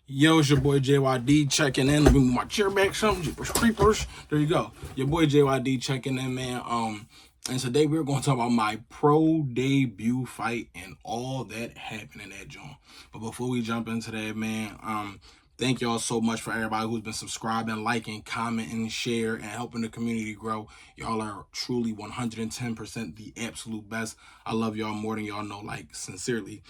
Yo, it's your boy JYD checking in. Let me move my chair back some. Jeepers creepers. There you go. Your boy JYD checking in, man. And today we're going to talk about my pro debut fight and all that happened in that joint. But before we jump into that, man, thank y'all so much for everybody who's been subscribing, liking, commenting, share, and helping the community grow. Y'all are truly 110% the absolute best. I love y'all more than y'all know, like, sincerely.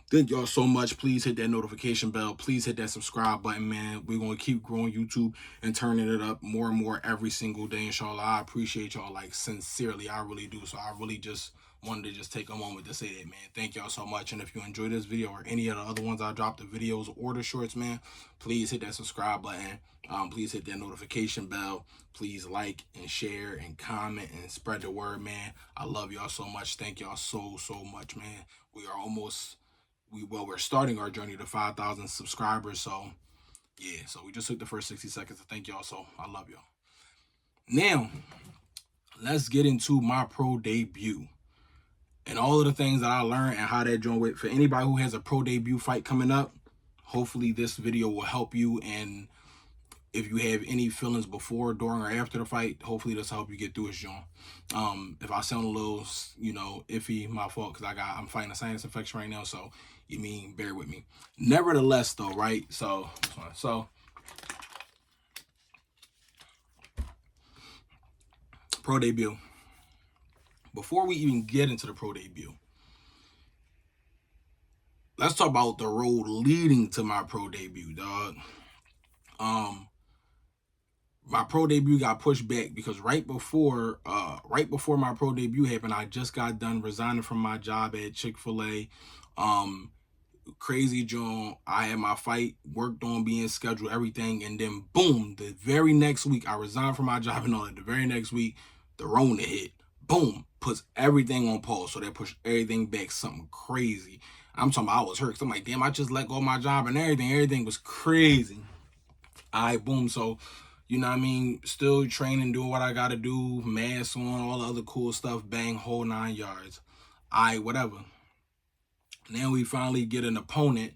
Thank y'all so much. Please hit that notification bell. Please hit that subscribe button, man. We're going to keep growing YouTube and turning it up more and more every single day, inshallah. I appreciate y'all, like, sincerely. I really do. So I really just wanted to just take a moment to say that, man. Thank y'all so much. And if you enjoyed this video or any of the other ones I dropped, the videos or the shorts, man, please hit that subscribe button. Please hit that notification bell. Please like and share and comment and spread the word, man. I love y'all so much. Thank y'all so much, man. We are almost... we're starting our journey to 5,000 subscribers. So yeah, so we just took the first 60 seconds to thank y'all. So I love y'all. Now let's get into my pro debut and all of the things that I learned and how that joint went. For anybody who has a pro debut fight coming up, hopefully this video will help you. And if you have any feelings before, during, or after the fight, hopefully this will help you get through it, John. If I sound a little, iffy, my fault, because I'm fighting a sinus infection right now, so bear with me. Nevertheless, though, right? So pro debut. Before we even get into the pro debut, let's talk about the road leading to my pro debut, dog. My pro debut got pushed back because right before my pro debut happened, I just got done resigning from my job at Chick-fil-A. Crazy John. I had my fight worked on, being scheduled, everything, and then boom, the very next week I resigned from my job and all that. The very next week, the Rona hit. Boom, puts everything on pause. So that pushed everything back, something crazy. I'm talking about I was hurt. So I'm like, damn, I just let go of my job and everything. Everything was crazy. All right, boom. So, you know what I mean? Still training, doing what I got to do, mask on, all the other cool stuff, bang, whole 9 yards. All right, whatever. Now we finally get an opponent.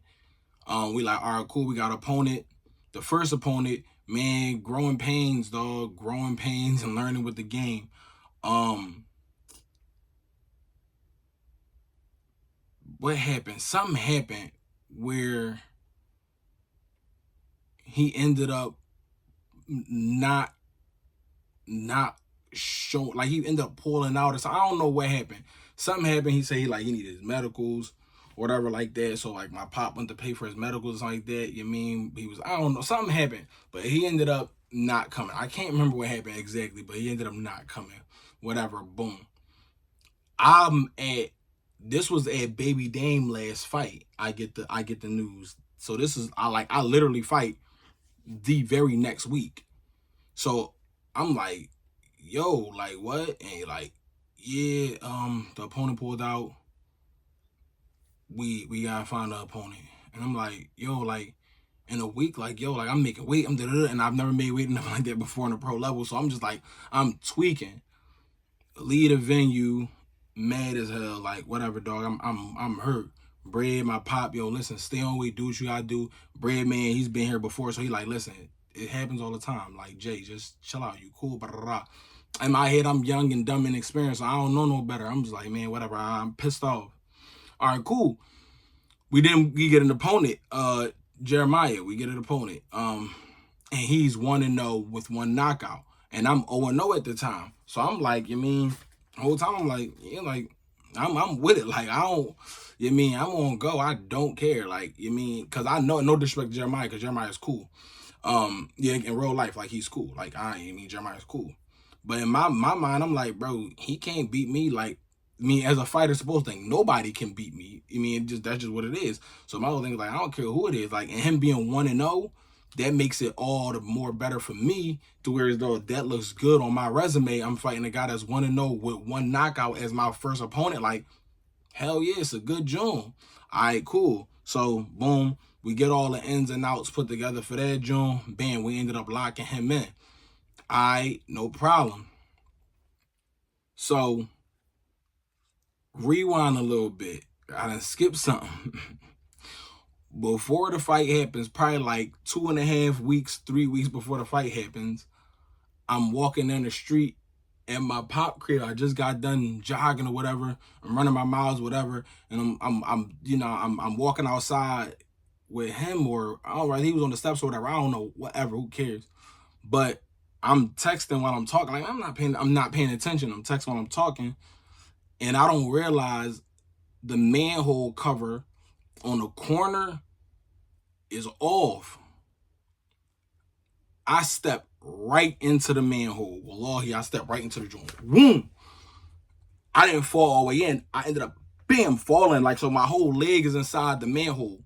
We like, all right, cool, we got an opponent. The first opponent, man, growing pains, dog. Growing pains and learning with the game. What happened? Something happened where he ended up not show, like he ended up pulling out or something. I don't know what happened. Something happened. He said he needed his medicals, whatever like that. So like my pop went to pay for his medicals or something like that. He was, I don't know, something happened, but he ended up not coming. I can't remember what happened exactly, but he ended up not coming. Whatever, boom. This was at Baby Dame last fight. I get the news. So this is, I literally fight the very next week. So I'm like, yo, like what? And he like, yeah, the opponent pulled out. We gotta find an opponent. And I'm like, yo, like in a week, like, yo, like I'm making weight, and I've never made weight nothing like that before on a pro level. So I'm just like, I'm tweaking. Lead a venue, mad as hell, like whatever, dog. I'm hurt. Bread, my pop, yo, listen, stay on weight, do what you gotta do. Bread man, he's been here before, so he like, listen, it happens all the time. Like, Jay, just chill out, you cool, blah, blah, blah. In my head, I'm young and dumb and inexperienced, so I don't know no better. I'm just like, man, whatever, I'm pissed off. All right, cool. We get an opponent, Jeremiah, we get an opponent. And he's 1-0 with 1 knockout. And I'm 0-0 at the time. So I'm like, the whole time I'm like, yeah, like, I'm with it. Like, I don't, I'm gonna go. I don't care. Like, because I know, no disrespect to Jeremiah, because Jeremiah's cool. Yeah, in real life, like, he's cool. Like, Jeremiah's cool. But in my mind, I'm like, bro, he can't beat me. Like, as a fighter supposed to think, nobody can beat me. That's just what it is. So my whole thing is like, I don't care who it is. Like, and him being 1-0, that makes it all the more better for me, to where as though that looks good on my resume. I'm fighting a guy that's 1-0 with 1 knockout as my first opponent. Like, hell yeah, it's a good joint. All right, cool. So, boom, we get all the ins and outs put together for that joint. Bam, we ended up locking him in. All right, no problem. So, rewind a little bit. I done skipped something. Before the fight happens, probably like 2.5 weeks, 3 weeks before the fight happens, I'm walking down the street at my pop crib. I just got done jogging or whatever. I'm running my miles, whatever, and I'm walking outside with him, or all right, he was on the steps or whatever. I don't know, whatever. Who cares? But I'm texting while I'm talking. Like I'm not paying attention. I'm texting while I'm talking, and I don't realize the manhole cover on the corner is off. I step right into the manhole. Wallahi, I stepped right into the joint. Boom! I didn't fall all the way in. I ended up, bam, falling. Like, so my whole leg is inside the manhole.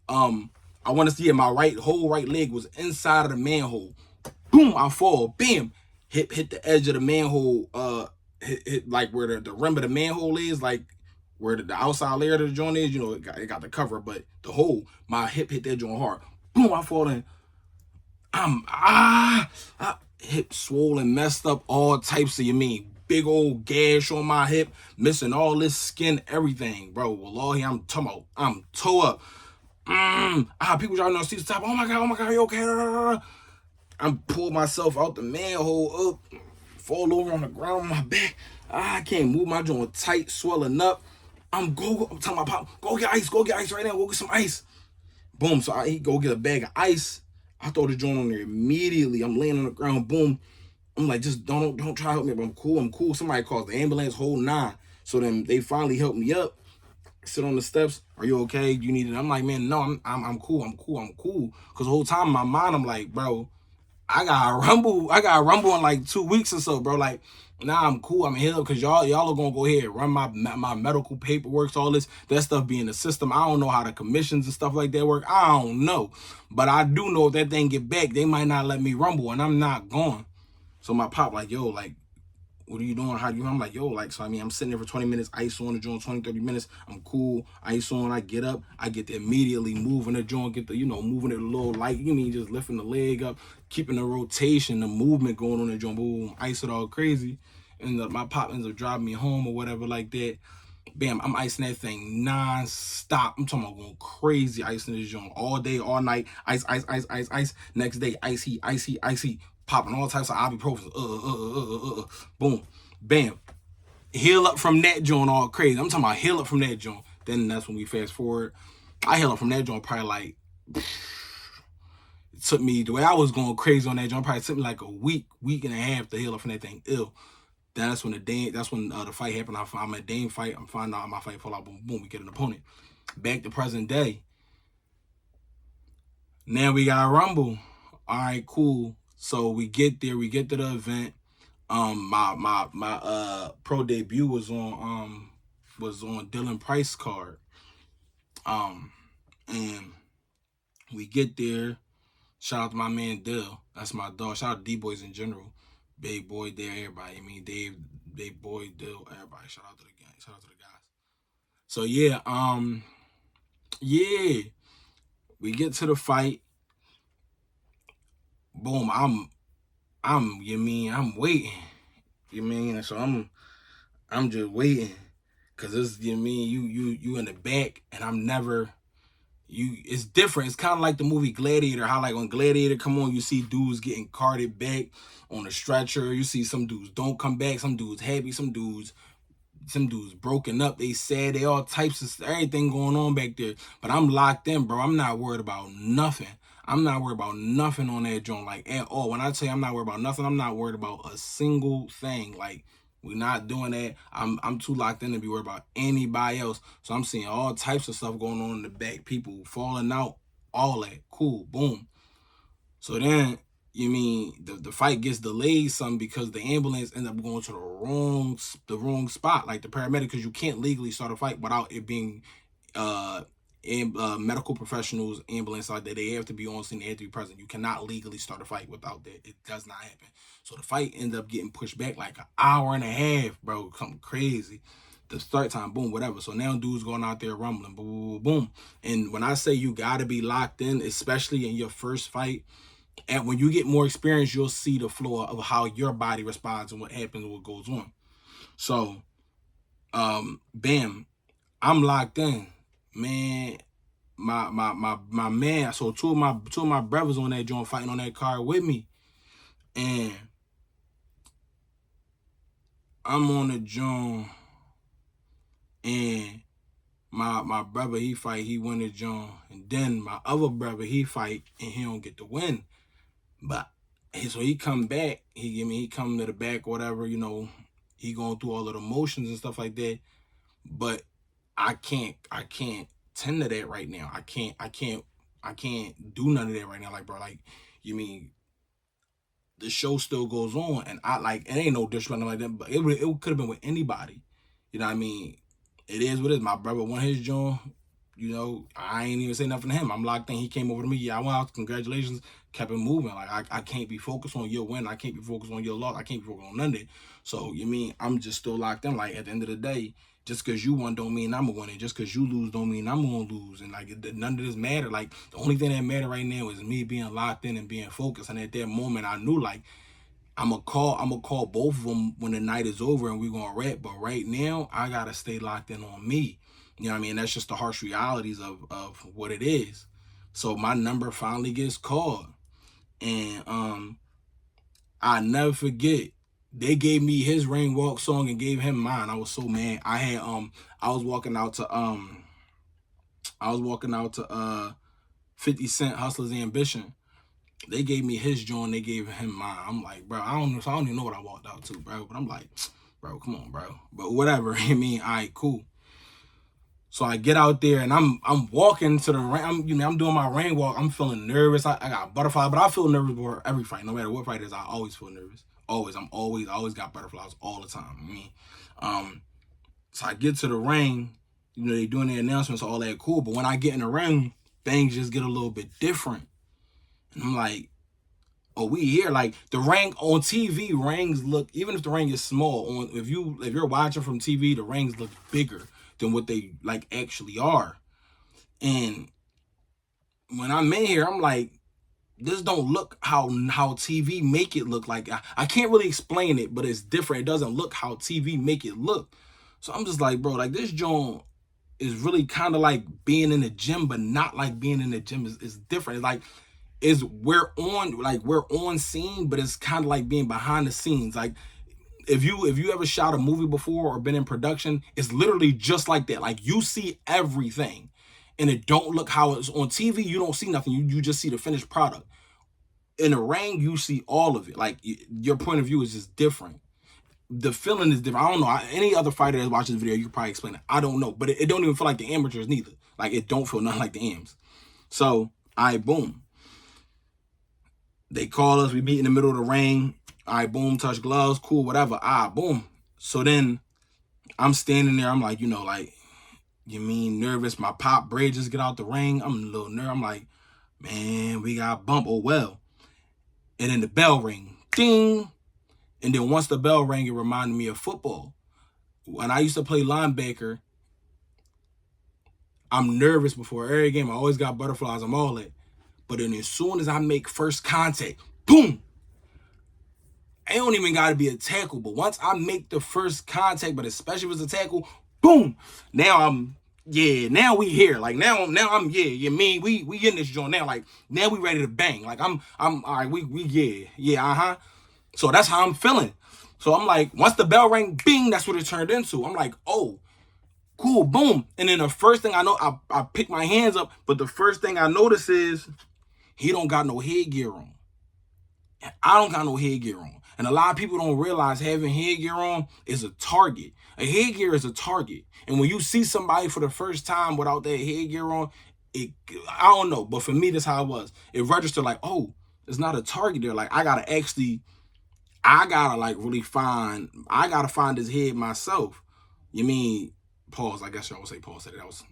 I want to see it. My whole right leg was inside of the manhole. Boom! I fall. Bam! Hit the edge of the manhole. Hit like where the rim of the manhole is, like where the outside layer of the joint is. You know, it got the cover, but the hole. My hip hit that joint hard. Boom! I fall in. Hip swollen, messed up, all types of, big old gash on my hip, missing all this skin, everything, bro. Wallahi, I'm talking about, I'm toe up. People trying to see the top. Oh my god, you okay? I'm pulled myself out the manhole up, fall over on the ground on my back. I can't move, my joint tight, swelling up. I'm telling my pop, go get ice right now, go get some ice. Boom, so he go get a bag of ice. I throw the joint on there immediately. I'm laying on the ground. Boom. I'm like, just don't try to help me. But I'm cool. Somebody calls the ambulance, whole nine. So then they finally help me up. Sit on the steps. Are you okay? You need it? I'm like, man, no, I'm cool. Cause the whole time in my mind, I'm like, bro, I got rumble in like 2 weeks or so, bro. Like, nah, I'm cool. I'm here because y'all are gonna go ahead and run my medical paperwork, all that stuff be in the system. I don't know how the commissions and stuff like that work. I don't know, but I do know if that thing get back, they might not let me rumble, and I'm not going. So my pop like, yo, like, what are you doing? How do you? I'm like, yo, like, so I'm sitting there for 20 minutes, ice on the joint, 20, 30 minutes. I'm cool, ice on. I get up, I get to immediately moving the joint, get the, moving it a little light. Just lifting the leg up, keeping the rotation, the movement going on the joint, boom, ice it all crazy. And my pop ends up driving me home or whatever like that. Bam, I'm icing that thing non-stop. I'm talking about going crazy, icing this joint all day, all night. Ice. Next day, icy. Popping all types of ibuprofen. Boom, bam. Heal up from that joint all crazy. I'm talking about heal up from that joint. Then that's when we fast forward. I heal up from that joint probably like, it took me, the way I was going crazy on that joint, probably took me like a week and a half to heal up from that thing. Ill. That's when the fight happened. I'm at Dame fight. I'm finding out my fight fall out. Boom, boom. We get an opponent. Back to present day. Now we got a rumble. All right, cool. So we get there. We get to the event. My pro debut was on Dylan Price card. And we get there. Shout out to my man Dill. That's my dog. Shout out to D-Boys in general. Big Boy there, everybody. Dave, Big Boy, Dill, everybody. Shout out to the gang. Shout out to the guys. So yeah, we get to the fight. Boom, I'm waiting. So I'm just waiting. Cause it's, you in the back, and I'm never, it's different. It's kind of like the movie Gladiator, how like when Gladiator come on, you see dudes getting carted back on a stretcher. You see some dudes don't come back, some dudes happy, some dudes broken up, they sad, they all types of everything going on back there. But I'm locked in, bro. I'm not worried about nothing. I'm not worried about nothing on that joint, like, at all. When I tell you I'm not worried about nothing, I'm not worried about a single thing. Like, we're not doing that. I'm too locked in to be worried about anybody else. So I'm seeing all types of stuff going on in the back, people falling out, all that. Cool, boom. So then, the fight gets delayed some because the ambulance ended up going to the wrong spot, like the paramedic, because you can't legally start a fight without it being medical professionals, ambulance, like that. They have to be on scene, they have to be present. You cannot legally start a fight without that. It does not happen. So the fight ended up getting pushed back like an hour and a half, bro. Something crazy. The start time, boom, whatever. So now dudes going out there rumbling, boom, boom. And when I say you gotta be locked in, especially in your first fight, and when you get more experience, you'll see the flow of how your body responds and what happens and what goes on. So, bam, I'm locked in. Man, my man. So two of my brothers on that joint fighting on that card with me, and I'm on the joint, and my brother he fight, he win the joint, and then my other brother he fight and he don't get the win, but so he come back, he come to the back, whatever, he going through all of the motions and stuff like that, but I can't tend to that right now. I can't do none of that right now. Like, bro, like, you mean the show still goes on, and I like it ain't no disrespect like that, but it could have been with anybody. You know what I mean? It is what it is. My brother won his joint. I ain't even say nothing to him. I'm locked in. He came over to me. Yeah, I went out. Congratulations. Kept it moving. Like I can't be focused on your win. I can't be focused on your loss. I can't be focused on none of it. So you mean I'm just still locked in. Like at the end of the day, just because you won don't mean I'm gonna win. And just because you lose don't mean I'm gonna lose. And like none of this matter. Like the only thing that matter right now is me being locked in and being focused. And at that moment, I knew like I'm gonna call both of them when the night is over and we're gonna rap. But right now, I gotta stay locked in on me. You know what I mean? That's just the harsh realities of what it is. So my number finally gets called. And I never forget. They gave me his rain walk song and gave him mine. I was so mad. I was walking out to 50 Cent Hustler's Ambition. They gave me his joint, they gave him mine. I'm like, bro, I don't even know what I walked out to, bro. But I'm like, bro, come on, bro. But whatever. I mean, all right, cool. So I get out there and I'm walking to the rain. I'm doing my rain walk. I'm feeling nervous. I got butterflies, but I feel nervous before every fight. No matter what fight it is, I always feel nervous. Always. I always got butterflies all the time. I mean, so I get to the ring. They doing the announcements, all that cool. But when I get in the ring, things just get a little bit different. And I'm like, oh, we here. Like the ring on TV, rings look, even if the ring is small, if you're watching from TV, the rings look bigger than what they like actually are. And when I'm in here, I'm like, this don't look how TV make it look. Like I can't really explain it, but it's different. It doesn't look how TV make it look. So I'm just like, bro, like this joint is really kind of like being in the gym, but not like being in the gym. Is different. It's like we're on scene, but it's kind of like being behind the scenes. Like if you ever shot a movie before or been in production, it's literally just like that. Like you see everything and it don't look how it's on TV. You don't see nothing. You just see the finished product. In the ring, you see all of it. Like your point of view is just different. The feeling is different. I don't know. Any other fighter that watches this video, you can probably explain it. I don't know. But it don't even feel like the amateurs neither. Like it don't feel nothing like the AMs. So, boom. They call us. We meet in the middle of the ring. Boom, touch gloves. Cool, whatever. Boom. So then I'm standing there. I'm like, you mean nervous? My pop braid just get out the ring. I'm a little nervous. I'm like, man, we got bump. Oh, well. And then the bell ring. Ding. And then once the bell rang, it reminded me of football. When I used to play linebacker, I'm nervous before every game. I always got butterflies. I'm all that. But then as soon as I make first contact, boom. It don't even got to be a tackle. But once I make the first contact, but especially if it's a tackle, boom. Now now we here. Like now I'm, we in this joint now. Like now we ready to bang. Like I'm all right, So that's how I'm feeling. So I'm like, once the bell rang, bing, that's what it turned into. I'm like, oh, cool, boom. And then the first thing I know, I pick my hands up, but the first thing I notice is he don't got no headgear on. I don't got no headgear on. And a lot of people don't realize having headgear on is a target. A headgear is a target. And when you see somebody for the first time without that headgear on, I don't know. But for me, that's how it was. It registered like, oh, it's not a target there. Like, I gotta find his head myself. You mean, pause. I guess I would say pause.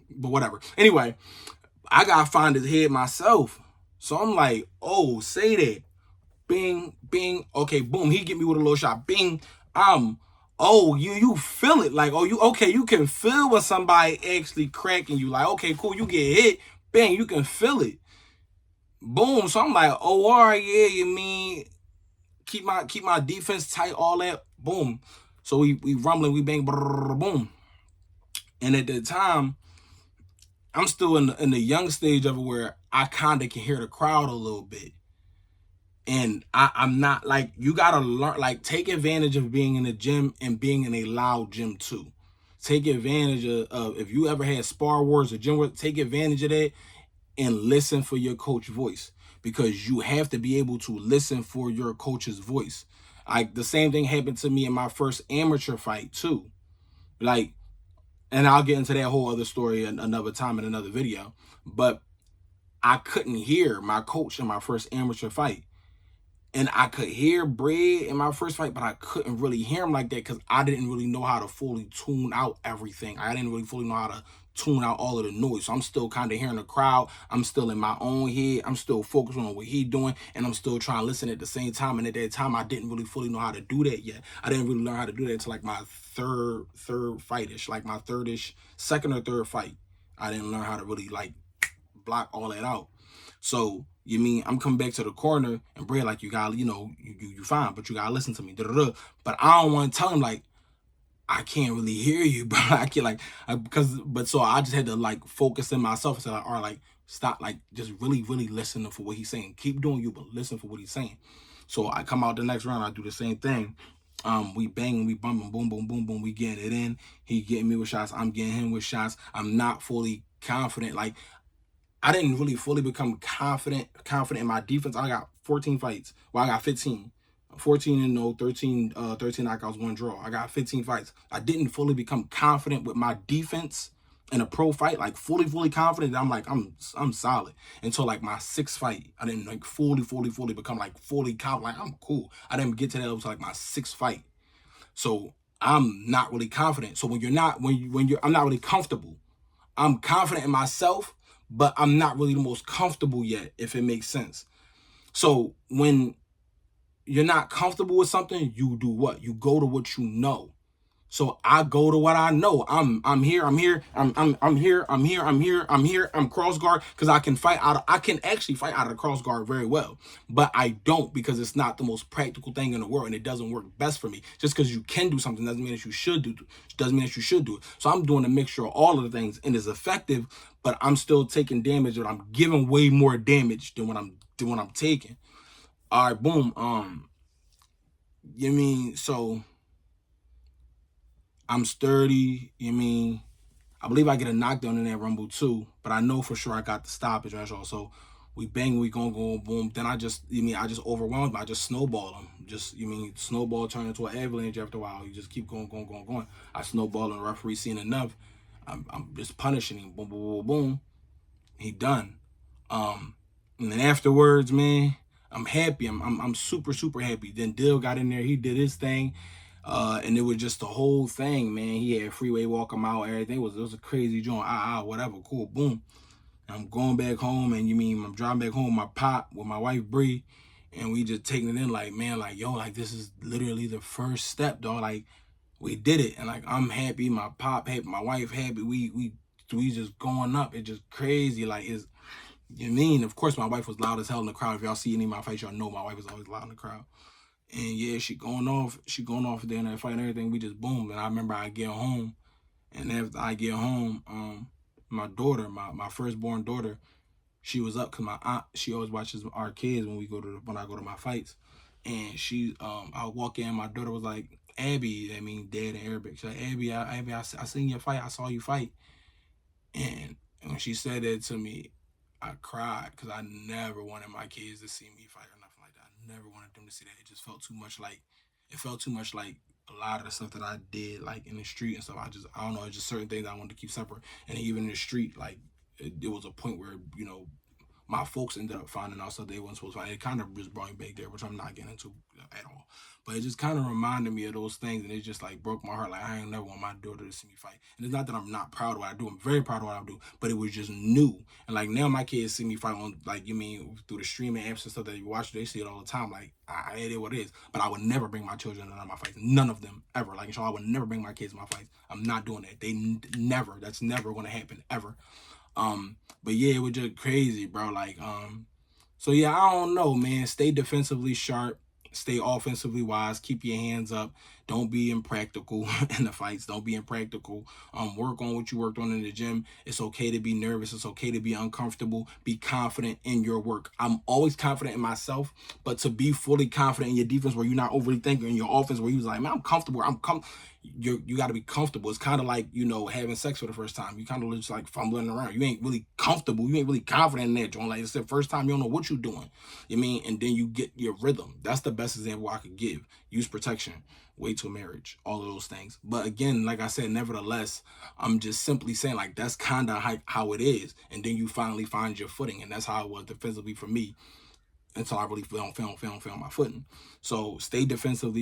But whatever. Anyway, I gotta find his head myself. So I'm like, oh, say that. Bing, bing. Okay, boom. He get me with a little shot. Bing. Oh, you feel it. Like, oh, you can feel when somebody actually cracking you. Like, okay, cool. You get hit. Bang, you can feel it. Boom. So I'm like, oh, all right, yeah, you mean keep my defense tight, all that. Boom. So we rumbling, we bang, brrr, boom. And at the time, I'm still in the young stage of it where I kind of can hear the crowd a little bit. And I'm not like, you gotta learn, like, take advantage of being in the gym and being in a loud gym too. Take advantage of if you ever had spar wars or gym wars, take advantage of that and listen for your coach voice, because you have to be able to listen for your coach's voice. Like, the same thing happened to me in my first amateur fight too. Like, and I'll get into that whole other story another time in another video. But I couldn't hear my coach in my first amateur fight. And I could hear Bread in my first fight, but I couldn't really hear him like that because I didn't really know how to fully tune out everything. I didn't really fully know how to tune out all of the noise. So I'm still kind of hearing the crowd. I'm still in my own head. I'm still focused on what he's doing, and I'm still trying to listen at the same time. And at that time, I didn't really fully know how to do that yet. I didn't really learn how to do that until like my third fight-ish, like my third-ish, second or third fight. I didn't learn how to really like block all that out. So you mean I'm coming back to the corner and Bray like, you gotta, you fine, but you gotta listen to me. Da-da-da. But I don't want to tell him like, I can't really hear you, bro. I can't but so I just had to like focus in myself and say like, all right, like stop, like just really, really listen for what he's saying. Keep doing you, but listen for what he's saying. So I come out the next round, I do the same thing. We bang, we bumping, boom, boom, boom, boom. We getting it in. He getting me with shots. I'm getting him with shots. I'm not fully confident. Like, I didn't really fully become confident in my defense. I got 14 fights. Well, I got 15. 14 and no, 13 knockouts, 1 draw. I got 15 fights. I didn't fully become confident with my defense in a pro fight, like fully confident. I'm like, I'm solid. Until like my 6th fight, I didn't like fully become like fully confident. Like, I'm cool. I didn't get to that until like my 6th fight. So I'm not really confident. So when I'm not really comfortable. I'm confident in myself, but I'm not really the most comfortable yet, if it makes sense. So when you're not comfortable with something, you do what? You go to what you know. So I go to what I know. I'm here. I'm cross guard because I can actually fight out of the cross guard very well. But I don't, because it's not the most practical thing in the world and it doesn't work best for me. Just because you can do something doesn't mean that you should do it. So I'm doing a mixture of all of the things and it's effective, but I'm still taking damage, and I'm giving way more damage than what I'm taking. All right, boom. So I'm sturdy. I believe I get a knockdown in that rumble too, but I know for sure I got the stoppage. Right? So we bang, we gonna go boom. Then I just overwhelmed him. I just snowball him. Snowball turn into an avalanche after a while. You just keep going. I snowball and the referee seen enough. I'm just punishing him. Boom, boom, boom, boom. He done. And then afterwards, man, I'm happy. I'm super, super happy. Then Dill got in there. He did his thing. And it was just the whole thing, man. He had freeway walk him out. Everything it was a crazy joint. Whatever. Cool. Boom. I'm going back home, and I'm driving back home with my pop, with my wife Bree, and we just taking it in like, man, like, yo, like, this is literally the first step, dog. Like, we did it, and like, I'm happy, my pop happy, my wife happy. We just going up. It's just crazy. Like, of course, my wife was loud as hell in the crowd. If y'all see any of my fights, y'all know my wife is always loud in the crowd. And yeah, she going off there in that fight and everything. We just boomed. And I remember I get home, and after I get home, my daughter, my firstborn daughter, she was up because my aunt, she always watches our kids when I go to my fights. And I walk in, my daughter was like, Abby, dad in Arabic. She's like, Abby, I seen your fight. I saw you fight. And when she said that to me, I cried because I never wanted my kids to see me fight or nothing like that. I never wanted them to see that. It just felt too much like a lot of the stuff that I did, like in the street and stuff. I don't know, it's just certain things I wanted to keep separate. And even in the street, like, it was a point where, my folks ended up finding out stuff they weren't supposed to find. It kind of just brought me back there, which I'm not getting into at all. But it just kind of reminded me of those things, and it just like broke my heart. Like, I ain't never want my daughter to see me fight. And it's not that I'm not proud of what I do. I'm very proud of what I do. But it was just new. And like, now my kids see me fight on, like, through the streaming apps and stuff that you watch, they see it all the time. Like, it is what it is. But I would never bring my children to none of my fights. None of them ever. Like, inshallah, I would never bring my kids to my fights. I'm not doing that. Never. That's never going to happen ever. But yeah, it was just crazy, bro. Like, so yeah, I don't know, man. Stay defensively sharp, stay offensively wise, keep your hands up. Don't be impractical in the fights. Don't be impractical. Work on what you worked on in the gym. It's okay to be nervous. It's okay to be uncomfortable. Be confident in your work. I'm always confident in myself, but to be fully confident in your defense where you're not overly thinking, in your offense where you're like, man, I'm comfortable. You got to be comfortable. It's kind of like, having sex for the first time. You kind of just like fumbling around. You ain't really comfortable. You ain't really confident in that joint. Like, it's the first time, you don't know what you're doing. You mean? And then you get your rhythm. That's the best example I could give. Use protection. Way to marriage. All of those things. But again, like I said, nevertheless, I'm just simply saying, like, that's kind of how it is. And then you finally find your footing. And that's how it was defensively for me until I really found my footing. So stay defensively